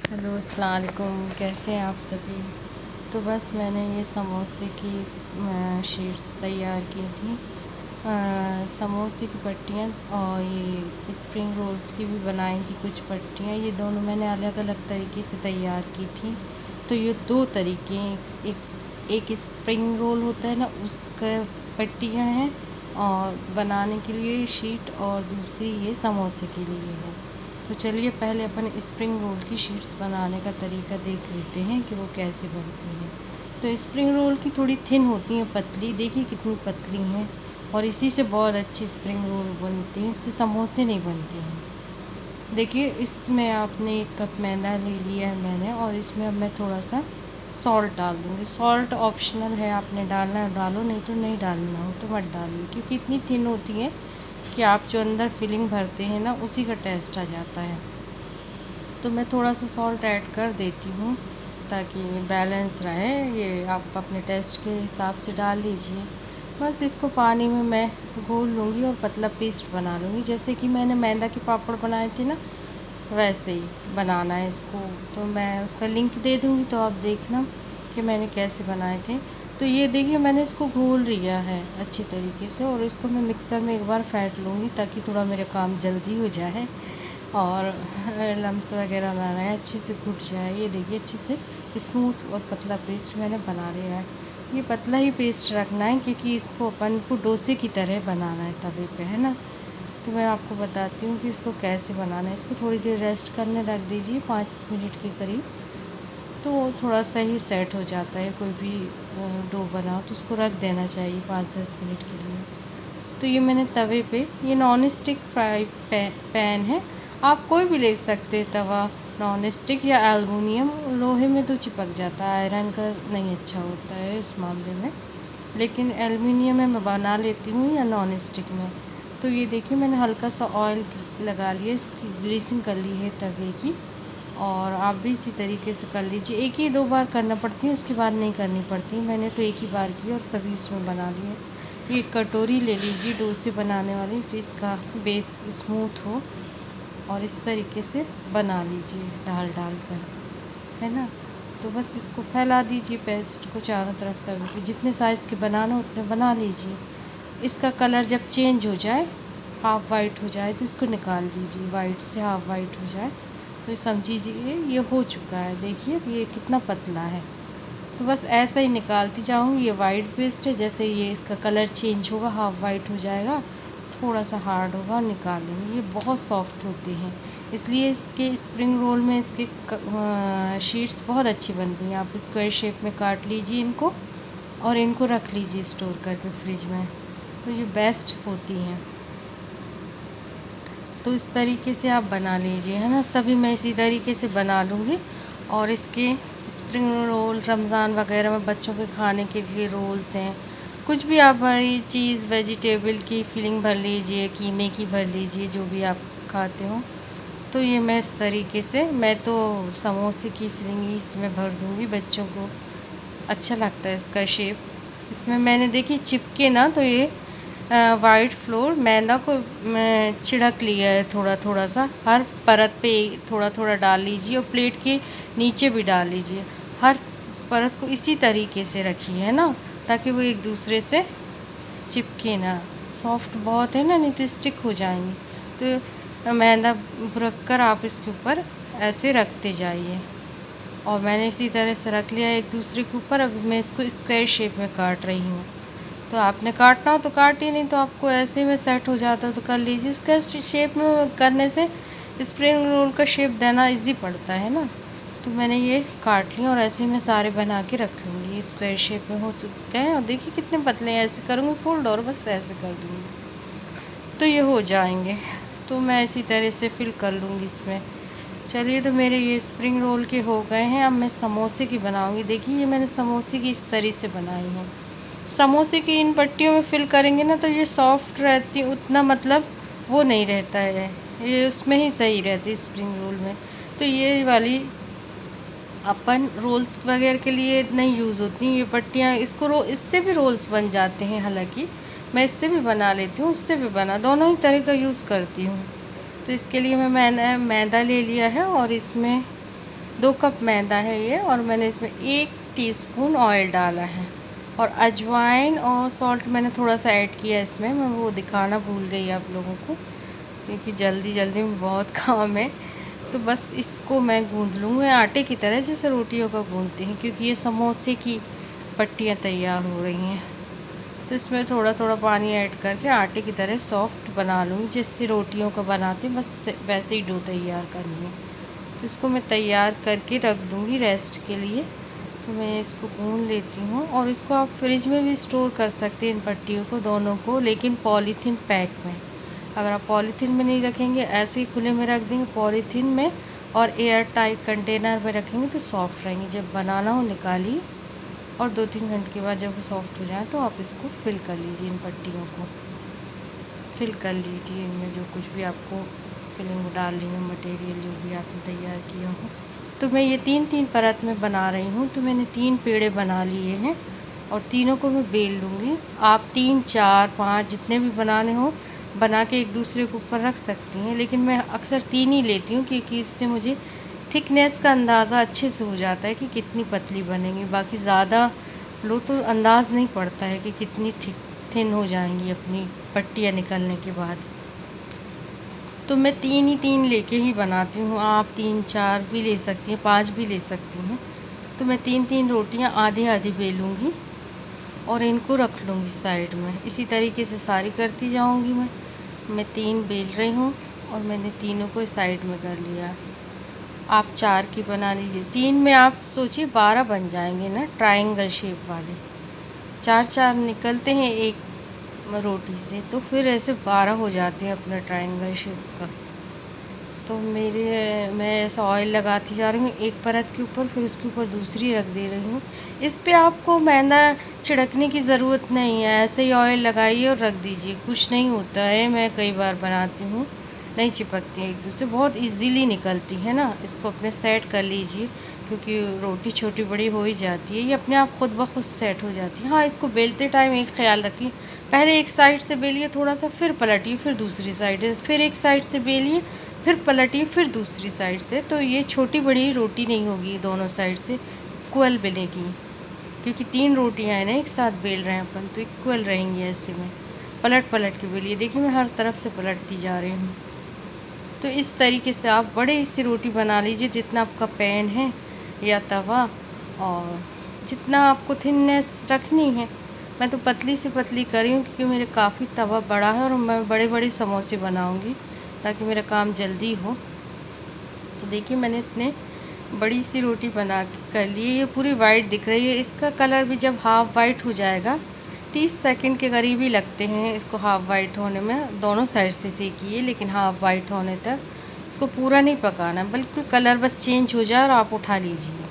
Hello अस्सलाम वालेकुम, कैसे हैं आप सभी। तो बस मैंने ये समोसे की शीट्स तैयार की थी। समोसे की पट्टियाँ और ये स्प्रिंग रोल्स की भी बनाई थी कुछ पट्टियाँ। ये दोनों मैंने अलग अलग तरीके से तैयार की थी। तो ये दो तरीके हैं, एक स्प्रिंग रोल होता है ना, उसका पट्टियाँ हैं और बनाने के लिए शीट, और दूसरी ये समोसे के लिए है। तो चलिए पहले अपन स्प्रिंग रोल की शीट्स बनाने का तरीका देख लेते हैं कि वो कैसे बनती है। तो स्प्रिंग रोल की थोड़ी थिन होती हैं, पतली, देखिए कितनी पतली हैं, और इसी से बहुत अच्छी स्प्रिंग रोल बनती हैं, इससे समोसे नहीं बनते हैं। देखिए इसमें आपने 1 कप मैदा ले लिया है मैंने, और इसमें अब मैं थोड़ा सा सॉल्ट डाल दूँगी। सॉल्ट ऑप्शनल है, आपने डालना है डालो, नहीं तो नहीं डालना हो तो मत डालिए, क्योंकि इतनी थिन होती है कि आप जो अंदर फिलिंग भरते हैं ना, उसी का टेस्ट आ जाता है। तो मैं थोड़ा सा सॉल्ट ऐड कर देती हूँ ताकि बैलेंस रहे। ये आप अपने टेस्ट के हिसाब से डाल लीजिए। बस इसको पानी में मैं घोल लूँगी और पतला पेस्ट बना लूँगी, जैसे कि मैंने मैदा के पापड़ बनाए थे ना, वैसे ही बनाना है इसको। तो मैं उसका लिंक दे दूँगी, तो आप देखना कि मैंने कैसे बनाए थे। तो ये देखिए मैंने इसको घोल लिया है अच्छी तरीके से, और इसको मैं मिक्सर में एक बार फेंट लूँगी ताकि थोड़ा मेरा काम जल्दी हो जाए और लम्स वगैरह ना रहे, अच्छे से घुट जाए। ये देखिए अच्छे से स्मूथ और पतला पेस्ट मैंने बना लिया है। ये पतला ही पेस्ट रखना है, क्योंकि इसको अपन को डोसे की तरह बनाना है तवे पे, है ना। तो मैं आपको बताती हूँ कि इसको कैसे बनाना है। इसको थोड़ी देर रेस्ट करने रख दीजिए, 5 मिनट के करीब। तो वो थोड़ा सा ही सेट हो जाता है। कोई भी डो बनाओ तो उसको रख देना चाहिए 5-10 मिनट के लिए। तो ये मैंने तवे पे, ये नॉन स्टिक पैन है, आप कोई भी ले सकते हैं तवा, नॉन स्टिक या एल्युमिनियम। लोहे में तो चिपक जाता है, आयरन का नहीं अच्छा होता है इस मामले में, लेकिन एल्युमिनियम में मैं बना लेती हूँ, या नॉन स्टिक में। तो ये देखिए मैंने हल्का सा ऑयल लगा लिया, इसकी ग्रीसिंग कर ली है तवे की, और आप भी इसी तरीके से कर लीजिए। एक ही 2 बार करना पड़ती है, उसके बाद नहीं करनी पड़ती। मैंने तो एक ही बार की और सभी इसमें बना लिए। ये कटोरी ले लीजिए डोसे बनाने वाली, इससे इसका बेस स्मूथ हो, और इस तरीके से बना लीजिए डाल डाल कर, है ना। तो बस इसको फैला दीजिए पेस्ट को चारों तरफ तवे पे, जितने साइज़ के बनाना हो उतने बना लीजिए। इसका कलर जब चेंज हो जाए, हाफ़ वाइट हो जाए, तो इसको निकाल दीजिए। वाइट से हाफ़ वाइट हो जाए तो समझिए ये हो चुका है। देखिए ये कितना पतला है। तो बस ऐसा ही निकालती जाऊँगी। ये वाइट पेस्ट है, जैसे ये इसका कलर चेंज होगा, हाफ़ वाइट हो जाएगा, थोड़ा सा हार्ड होगा, और निकाल लेंगे। ये बहुत सॉफ्ट होते हैं, इसलिए इसके स्प्रिंग रोल में इसके शीट्स बहुत अच्छी बनती हैं। आप स्क्वायर शेप में काट लीजिए इनको, और इनको रख लीजिए स्टोर करके फ्रिज में, तो ये बेस्ट होती हैं। तो इस तरीके से आप बना लीजिए, है ना। सभी मैं इसी तरीके से बना लूँगी। और इसके स्प्रिंग रोल रमज़ान वगैरह में बच्चों के खाने के लिए रोल्स हैं, कुछ भी आप हरी चीज़ वेजिटेबल की फिलिंग भर लीजिए, कीमे की भर लीजिए, जो भी आप खाते हो। तो ये मैं इस तरीके से, मैं तो समोसे की फिलिंग ही इसमें भर दूँगी, बच्चों को अच्छा लगता है इसका शेप। इसमें मैंने देखी चिपके ना, तो ये वाइट फ्लोर मैदा को मैं छिड़क लिया है थोड़ा थोड़ा सा, हर परत पे थोड़ा थोड़ा डाल लीजिए, और प्लेट के नीचे भी डाल लीजिए। हर परत को इसी तरीके से रखिए, है ना, ताकि वो एक दूसरे से चिपके ना। सॉफ्ट बहुत है ना, नहीं तो स्टिक हो जाएंगे। तो मैदा रख कर आप इसके ऊपर ऐसे रखते जाइए, और मैंने इसी तरह से रख लिया एक दूसरे के ऊपर। अब मैं इसको स्क्वायर शेप में काट रही हूँ। तो आपने काटना हो तो काटिए, नहीं तो आपको ऐसे में सेट हो जाता तो कर लीजिए। इसका शेप में करने से स्प्रिंग रोल का शेप देना इजी पड़ता है ना। तो मैंने ये काट लिया, और ऐसे में सारे बना के रख लूँगी। ये स्क्वायर शेप में हो चुके हैं, और देखिए कितने पतले हैं। ऐसे करूँगी फोल्ड, और बस ऐसे कर दूँगी तो ये हो जाएंगे। तो मैं इसी तरह से फिल कर लूँगी इसमें। चलिए, तो मेरे ये स्प्रिंग रोल के हो गए हैं। अब मैं समोसे की बनाऊँगी। देखिए ये मैंने समोसे की इस तरह से बनाई है। समोसे की इन पट्टियों में फिल करेंगे ना, तो ये सॉफ्ट रहती, उतना मतलब वो नहीं रहता है, ये उसमें ही सही रहती है स्प्रिंग रोल में। तो ये वाली अपन रोल्स वगैरह के लिए नहीं यूज़ होती ये पट्टियाँ। इसको इससे भी रोल्स बन जाते हैं, हालांकि मैं इससे भी बना लेती हूँ, उससे भी बना, दोनों ही तरह का यूज़ करती हूँ। तो इसके लिए मैंने मैदा ले लिया है, और इसमें 2 कप मैदा है ये, और मैंने इसमें 1 टीस्पून ऑयल डाला है, और अजवाइन और सॉल्ट मैंने थोड़ा-सा ऐड किया इसमें, मैं वो दिखाना भूल गई आप लोगों को, क्योंकि जल्दी-जल्दी में बहुत काम है। तो बस इसको मैं गूँध लूँगी आटे की तरह, जैसे रोटियों का गूँधते हैं, क्योंकि ये समोसे की पट्टियाँ तैयार हो रही हैं। तो इसमें थोड़ा-थोड़ा पानी ऐड करके आटे की तरह सॉफ्ट बना लूँगी, जैसे रोटियों का बनाते हैं, बस वैसे ही डो तैयार करनी है। तो इसको मैं तैयार करके रख दूँगी रेस्ट के लिए। तो मैं इसको गूँध लेती हूँ, और इसको आप फ्रिज में भी स्टोर कर सकते हैं, इन पट्टियों को दोनों को, लेकिन पॉलीथीन पैक में। अगर आप पॉलीथीन में नहीं रखेंगे, ऐसे ही खुले में रख देंगे पॉलीथीन में, और एयर टाइट कंटेनर में रखेंगे तो सॉफ्ट रहेंगी। जब बनाना हो निकालिए, और 2-3 घंटे के बाद जब वो सॉफ्ट हो जाए तो आप इसको फिल कर लीजिए, इन पट्टियों को फिल कर लीजिए, इनमें जो कुछ भी आपको फिलिंग डालनी हो, मटेरियल जो भी आपने तैयार किया हो। तो मैं ये 3-3 परत में बना रही हूँ, तो मैंने 3 पेड़े बना लिए हैं, और तीनों को मैं बेल दूँगी। आप 3, 4, 5 जितने भी बनाने हो बना के एक दूसरे के ऊपर रख सकती हैं, लेकिन मैं अक्सर 3 ही लेती हूँ, क्योंकि इससे मुझे थिकनेस का अंदाज़ा अच्छे से हो जाता है कि कितनी पतली बनेंगी। बाकी ज़्यादा लो तो अंदाज़ नहीं पड़ता है कि कितनी थिन हो जाएंगी अपनी पट्टियाँ निकलने के बाद। तो मैं 3 ही 3 लेके ही बनाती हूँ, आप 3, 4 भी ले सकती हैं, 5 भी ले सकती हैं। तो मैं 3-3 रोटियाँ आधी-आधी बेलूँगी, और इनको रख लूँगी साइड में। इसी तरीके से सारी करती जाऊँगी मैं 3 बेल रही हूँ, और मैंने तीनों को साइड में कर लिया। आप 4 की बना लीजिए, 3 में आप सोचिए 12 बन जाएंगे ना, ट्रायंगल शेप वाले। 4-4 निकलते हैं एक रोटी से, तो फिर ऐसे 12 हो जाते हैं अपना ट्रायंगल शेप का। तो मैं ऐसा ऑयल लगाती जा रही हूँ एक परत के ऊपर, फिर उसके ऊपर दूसरी रख दे रही हूँ। इस पे आपको मैदा छिड़कने की ज़रूरत नहीं है, ऐसे ही ऑयल लगाइए और रख दीजिए, कुछ नहीं होता है। मैं कई बार बनाती हूँ, नहीं चिपकती हैं एक दूसरे, बहुत इजीली निकलती है ना। इसको अपने सेट कर लीजिए, क्योंकि रोटी छोटी बड़ी हो ही जाती है, ये अपने आप खुद ब खुद सेट हो जाती है। हाँ, इसको बेलते टाइम एक ख्याल रखिए, पहले एक साइड से बेलिए थोड़ा सा, फिर पलटिए, फिर दूसरी साइड, फिर एक साइड से बेलिए, फिर पलटिए, फिर दूसरी साइड से। तो ये छोटी बड़ी रोटी नहीं होगी, दोनों साइड से इक्वल बनेगी, क्योंकि 3 रोटियां हैं ना एक साथ बेल रहे हैं अपन, तो इक्वल रहेंगी। ऐसे में पलट पलट के बेलिए, देखिए मैं हर तरफ से पलटती जा रही हूँ। तो इस तरीके से आप बड़े सी रोटी बना लीजिए, जितना आपका पैन है या तवा, और जितना आपको थिननेस रखनी है। मैं तो पतली से पतली कर रही हूँ, क्योंकि मेरे काफ़ी तवा बड़ा है, और मैं बड़े बड़े समोसे बनाऊँगी ताकि मेरा काम जल्दी हो। तो देखिए मैंने इतने बड़ी सी रोटी बना के कर ली है, ये पूरी वाइट दिख रही है। इसका कलर भी जब हाफ़ वाइट हो जाएगा, 30 सेकंड के करीब ही लगते हैं इसको हाफ़ वाइट होने में। दोनों साइड से सेकिए, लेकिन हाफ़ वाइट होने तक इसको पूरा नहीं पकाना, बिल्कुल कलर बस चेंज हो जाए और आप उठा लीजिए।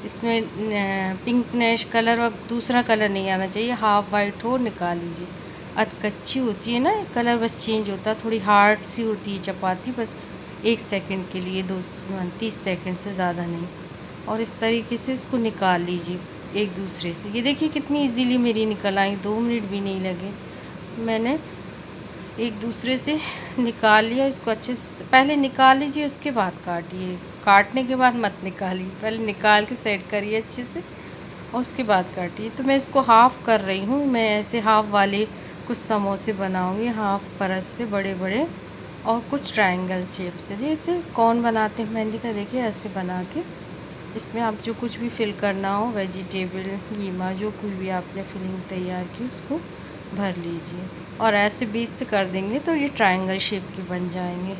इसमें पिंकनेश कलर और दूसरा कलर नहीं आना चाहिए, हाफ़ वाइट हो निकाल लीजिए। कच्ची होती है ना, कलर बस चेंज होता है, थोड़ी हार्ड सी होती है चपाती, बस 1 सेकंड के लिए, 30 सेकंड से ज़्यादा नहीं। और इस तरीके से इसको निकाल लीजिए एक दूसरे से। ये देखिए कितनी इजीली मेरी निकल आई, 2 मिनट भी नहीं लगे। मैंने एक दूसरे से निकाल लिया इसको अच्छे से। पहले निकाल लीजिए, उसके बाद काटिए, काटने के बाद मत निकालिए, पहले निकाल के सेट करिए अच्छे से, और उसके बाद काटिए। तो मैं इसको हाफ़ कर रही हूँ, मैं ऐसे हाफ़ वाले कुछ समोसे बनाऊँगी, हाफ़ परत से बड़े बड़े, और कुछ ट्रायंगल शेप से, जैसे कौन बनाते हैं मेहंदी का। देखिए ऐसे बना के इसमें आप जो कुछ भी फिल करना हो, वेजिटेबल, कीमा, जो कुछ भी आपने फिलिंग तैयार की उसको भर लीजिए, और ऐसे बीच से कर देंगे तो ये ट्रायंगल शेप के बन जाएंगे।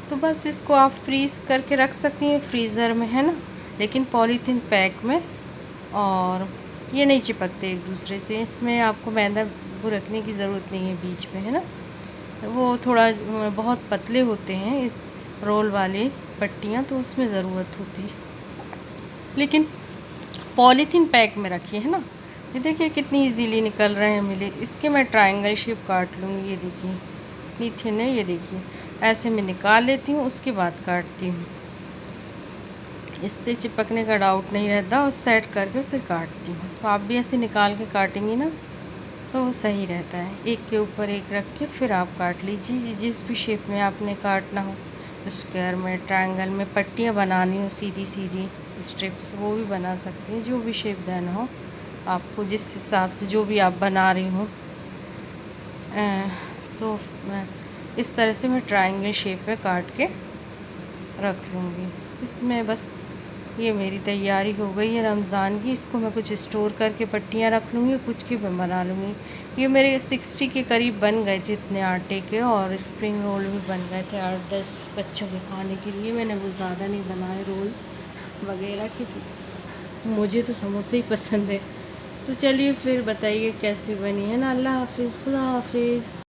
तो बस इसको आप फ्रीज़ करके रख सकती हैं फ्रीज़र में, है ना, लेकिन पॉलीथीन पैक में, और ये नहीं चिपकते एक दूसरे से। इसमें आपको मैदा वो रखने की ज़रूरत नहीं है बीच में, है ना, वो थोड़ा बहुत पतले होते हैं इस रोल वाले पट्टियाँ, तो उसमें ज़रूरत होती है, लेकिन पॉलीथीन पैक में रखिए, है ना। ये देखिए कितनी इजीली निकल रहे हैं मेरे। इसके मैं ट्रायंगल शेप काट लूँगी, ये देखिए इतनी थिन है, ये देखिए ऐसे मैं निकाल लेती हूँ, उसके बाद काटती हूँ। इससे चिपकने का डाउट नहीं रहता, और सेट करके फिर काटती हूँ। तो आप भी ऐसे निकाल के काटेंगी ना, तो वो सही रहता है। एक के ऊपर एक रख के फिर आप काट लीजिए, जिस भी शेप में आपने काटना हो। स्क्वायर में, ट्रायंगल में पट्टियाँ बनानी हो सीधी सीधी स्ट्रिप्स, वो भी बना सकती हैं, जो भी शेप देना हो आपको, जिस हिसाब से जो भी आप बना रही हो। तो मैं इस तरह से मैं ट्रायंगल शेप में काट के रख लूँगी। इसमें बस ये मेरी तैयारी हो गई है रमज़ान की। इसको मैं कुछ स्टोर करके पट्टियाँ रख लूँगी, कुछ की मैं बना लूँगी। ये मेरे 60 के करीब बन गए थे इतने आटे के, और स्प्रिंग रोल भी बन गए थे 8-10 बच्चों के खाने के लिए। मैंने वो ज़्यादा नहीं बनाए रोल्स वगैरह, क्योंकि मुझे तो समोसे ही पसंद है। तो चलिए फिर बताइए कैसी बनी है ना। अल्लाह हाफ़िज़, खुदा हाफ़िज़।